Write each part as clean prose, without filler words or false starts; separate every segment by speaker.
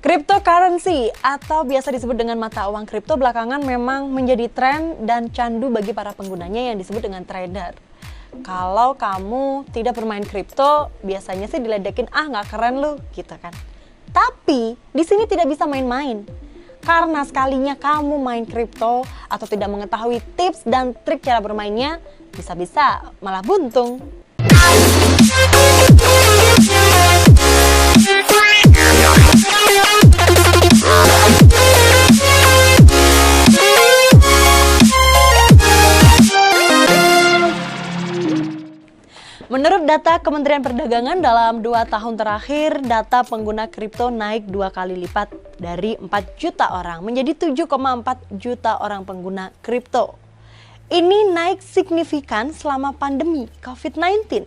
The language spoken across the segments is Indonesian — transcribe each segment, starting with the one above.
Speaker 1: Cryptocurrency atau biasa disebut dengan mata uang kripto belakangan memang menjadi tren dan candu bagi para penggunanya yang disebut dengan trader. Kalau kamu tidak bermain kripto, biasanya sih diledekin, nggak keren lu, gitu kan. Tapi di sini tidak bisa main-main. Karena sekalinya kamu main kripto atau tidak mengetahui tips dan trik cara bermainnya, bisa-bisa malah buntung. Menurut data Kementerian Perdagangan, dalam 2 tahun terakhir, data pengguna kripto naik 2 kali lipat dari 4 juta orang menjadi 7,4 juta orang pengguna kripto. Ini naik signifikan selama pandemi COVID-19.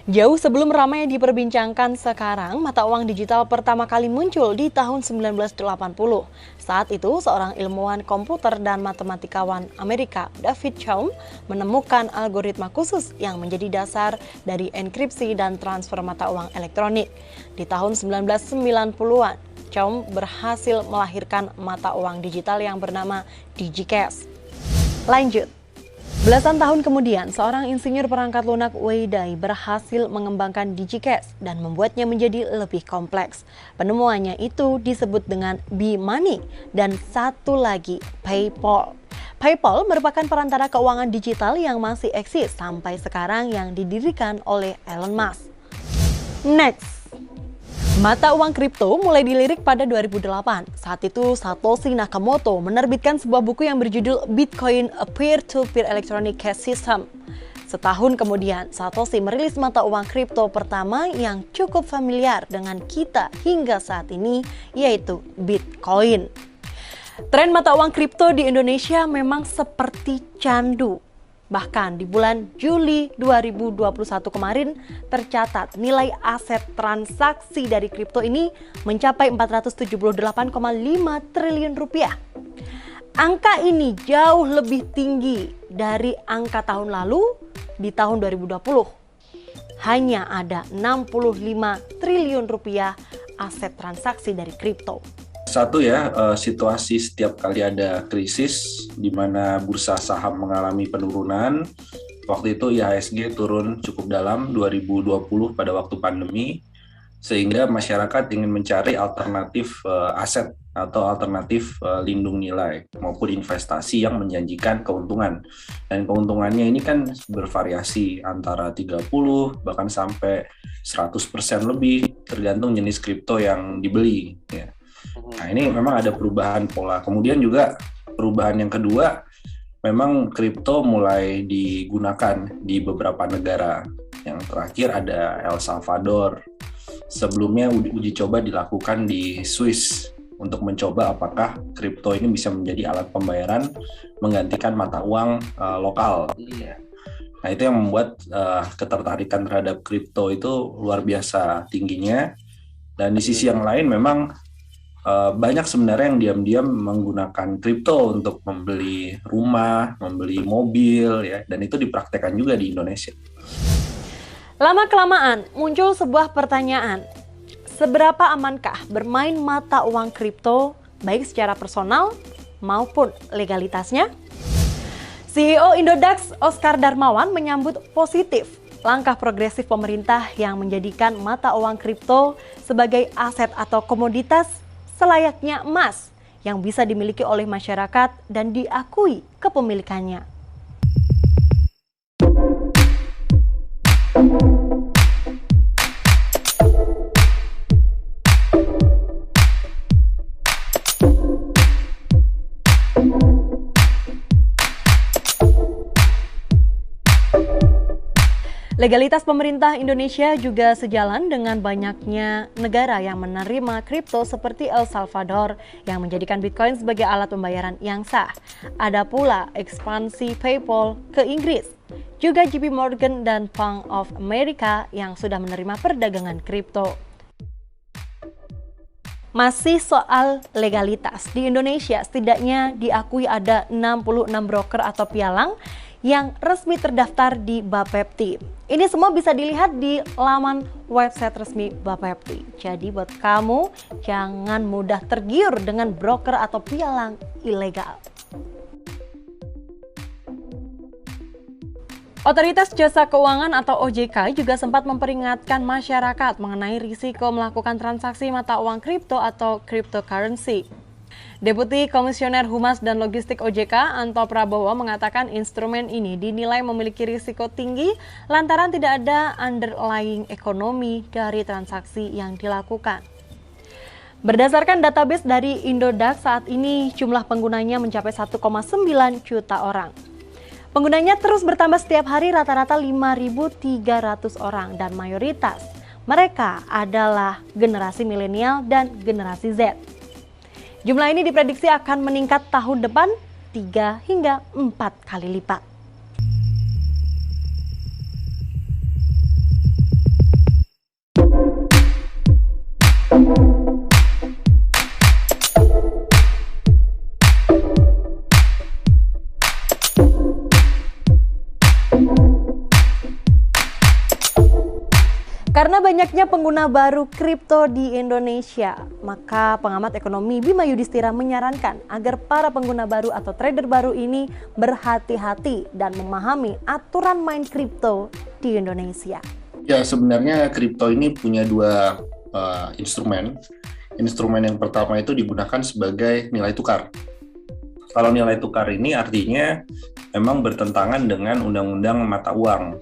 Speaker 1: Jauh sebelum ramai diperbincangkan sekarang, mata uang digital pertama kali muncul di tahun 1980. Saat itu, seorang ilmuwan komputer dan matematikawan Amerika, David Chaum, menemukan algoritma khusus yang menjadi dasar dari enkripsi dan transfer mata uang elektronik. Di tahun 1990-an, Chaum berhasil melahirkan mata uang digital yang bernama DigiCash. Lanjut. Belasan tahun kemudian, seorang insinyur perangkat lunak Wei Dai berhasil mengembangkan DigiCash dan membuatnya menjadi lebih kompleks. Penemuannya itu disebut dengan B-Money dan satu lagi PayPal. PayPal merupakan perantara keuangan digital yang masih eksis sampai sekarang yang didirikan oleh Elon Musk. Next. Mata uang kripto mulai dilirik pada 2008. Saat itu Satoshi Nakamoto menerbitkan sebuah buku yang berjudul Bitcoin, A Peer-to-Peer Electronic Cash System. Setahun kemudian, Satoshi merilis mata uang kripto pertama yang cukup familiar dengan kita hingga saat ini, yaitu Bitcoin. Tren mata uang kripto di Indonesia memang seperti candu. Bahkan di bulan Juli 2021 kemarin tercatat nilai aset transaksi dari kripto ini mencapai 478,5 triliun rupiah. Angka ini jauh lebih tinggi dari angka tahun lalu di tahun 2020. Hanya ada 65 triliun rupiah aset transaksi dari kripto.
Speaker 2: Satu ya, situasi setiap kali ada krisis di mana bursa saham mengalami penurunan. Waktu itu IHSG turun cukup dalam 2020 pada waktu pandemi, sehingga masyarakat ingin mencari alternatif aset atau alternatif lindung nilai maupun investasi yang menjanjikan keuntungan. Dan keuntungannya ini kan bervariasi antara 30 bahkan sampai 100% lebih tergantung jenis kripto yang dibeli ya. Nah, ini memang ada perubahan pola. Kemudian juga perubahan yang kedua, memang kripto mulai digunakan di beberapa negara. Yang terakhir ada El Salvador. Sebelumnya uji coba dilakukan di Swiss untuk mencoba apakah kripto ini bisa menjadi alat pembayaran menggantikan mata uang lokal. Nah, itu yang membuat ketertarikan terhadap kripto itu luar biasa tingginya. Dan di sisi yang lain memang banyak sebenarnya yang diam-diam menggunakan kripto untuk membeli rumah, membeli mobil, ya, dan itu dipraktekkan juga di Indonesia.
Speaker 1: Lama-kelamaan muncul sebuah pertanyaan, seberapa amankah bermain mata uang kripto baik secara personal maupun legalitasnya? CEO Indodax Oscar Darmawan menyambut positif langkah progresif pemerintah yang menjadikan mata uang kripto sebagai aset atau komoditas selayaknya emas yang bisa dimiliki oleh masyarakat dan diakui kepemilikannya. Legalitas pemerintah Indonesia juga sejalan dengan banyaknya negara yang menerima kripto seperti El Salvador yang menjadikan Bitcoin sebagai alat pembayaran yang sah. Ada pula ekspansi PayPal ke Inggris, juga JP Morgan dan Bank of America yang sudah menerima perdagangan kripto. Masih soal legalitas, di Indonesia setidaknya diakui ada 66 broker atau pialang yang resmi terdaftar di Bapepti. Ini semua bisa dilihat di laman website resmi Bapepti. Jadi buat kamu, jangan mudah tergiur dengan broker atau pialang ilegal. Otoritas Jasa Keuangan atau OJK juga sempat memperingatkan masyarakat mengenai risiko melakukan transaksi mata uang kripto atau cryptocurrency. Deputi Komisioner Humas dan Logistik OJK, Anto Prabowo, mengatakan instrumen ini dinilai memiliki risiko tinggi lantaran tidak ada underlying ekonomi dari transaksi yang dilakukan. Berdasarkan database dari Indodax, saat ini jumlah penggunanya mencapai 1,9 juta orang. Penggunanya terus bertambah setiap hari, rata-rata 5.300 orang, dan mayoritas mereka adalah generasi milenial dan generasi Z. Jumlah ini diprediksi akan meningkat tahun depan 3 hingga 4 kali lipat. Karena banyaknya pengguna baru kripto di Indonesia, maka pengamat ekonomi Bima Yudhistira menyarankan agar para pengguna baru atau trader baru ini berhati-hati dan memahami aturan main kripto di Indonesia.
Speaker 2: Ya, sebenarnya kripto ini punya dua instrumen. Instrumen yang pertama itu digunakan sebagai nilai tukar. Kalau nilai tukar ini artinya memang bertentangan dengan undang-undang mata uang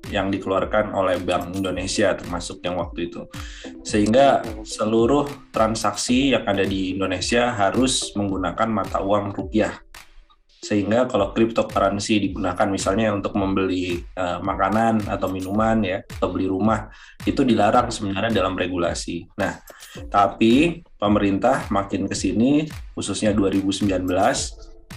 Speaker 2: yang dikeluarkan oleh Bank Indonesia termasuk yang waktu itu. Sehingga seluruh transaksi yang ada di Indonesia harus menggunakan mata uang rupiah. Sehingga kalau cryptocurrency digunakan misalnya untuk membeli makanan atau minuman ya, atau beli rumah, itu dilarang sebenarnya dalam regulasi. Nah, tapi pemerintah makin ke sini, khususnya 2019,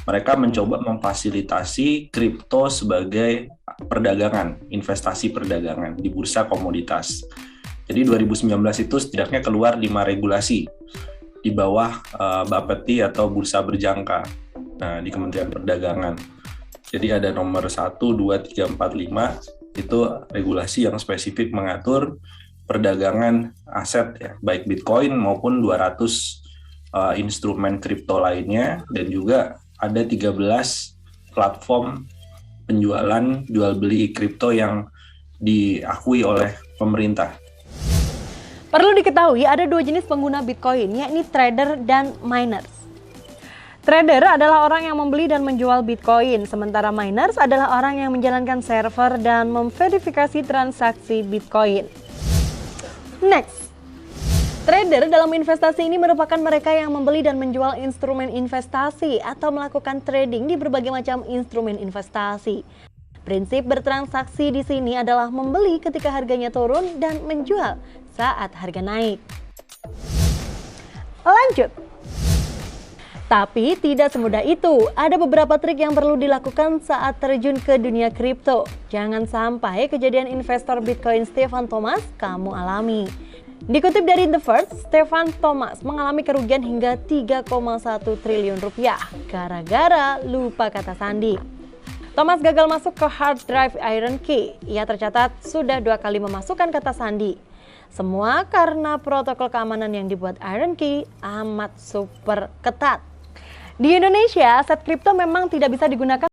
Speaker 2: mereka mencoba memfasilitasi kripto sebagai perdagangan, investasi perdagangan di bursa komoditas. Jadi 2019 itu setidaknya keluar 5 regulasi di bawah Bapepti atau bursa berjangka di Kementerian Perdagangan. Jadi ada nomor 1, 2, 3, 4, 5, itu regulasi yang spesifik mengatur perdagangan aset ya, baik Bitcoin maupun 200 instrumen kripto lainnya, dan juga ada 13 platform penjualan jual beli kripto yang diakui oleh pemerintah.
Speaker 1: Perlu diketahui ada dua jenis pengguna Bitcoin, yakni trader dan miners. Trader adalah orang yang membeli dan menjual Bitcoin, sementara miners adalah orang yang menjalankan server dan memverifikasi transaksi Bitcoin. Next. Trader dalam investasi ini merupakan mereka yang membeli dan menjual instrumen investasi atau melakukan trading di berbagai macam instrumen investasi. Prinsip bertransaksi di sini adalah membeli ketika harganya turun dan menjual saat harga naik. Lanjut. Tapi tidak semudah itu, ada beberapa trik yang perlu dilakukan saat terjun ke dunia kripto. Jangan sampai kejadian investor Bitcoin Stephen Thomas kamu alami. Dikutip dari The Verge, Stephen Thomas mengalami kerugian hingga 3,1 triliun rupiah gara-gara lupa kata sandi. Thomas gagal masuk ke hard drive IronKey. Ia tercatat sudah 2 kali memasukkan kata sandi. Semua karena protokol keamanan yang dibuat IronKey amat super ketat. Di Indonesia, aset kripto memang tidak bisa digunakan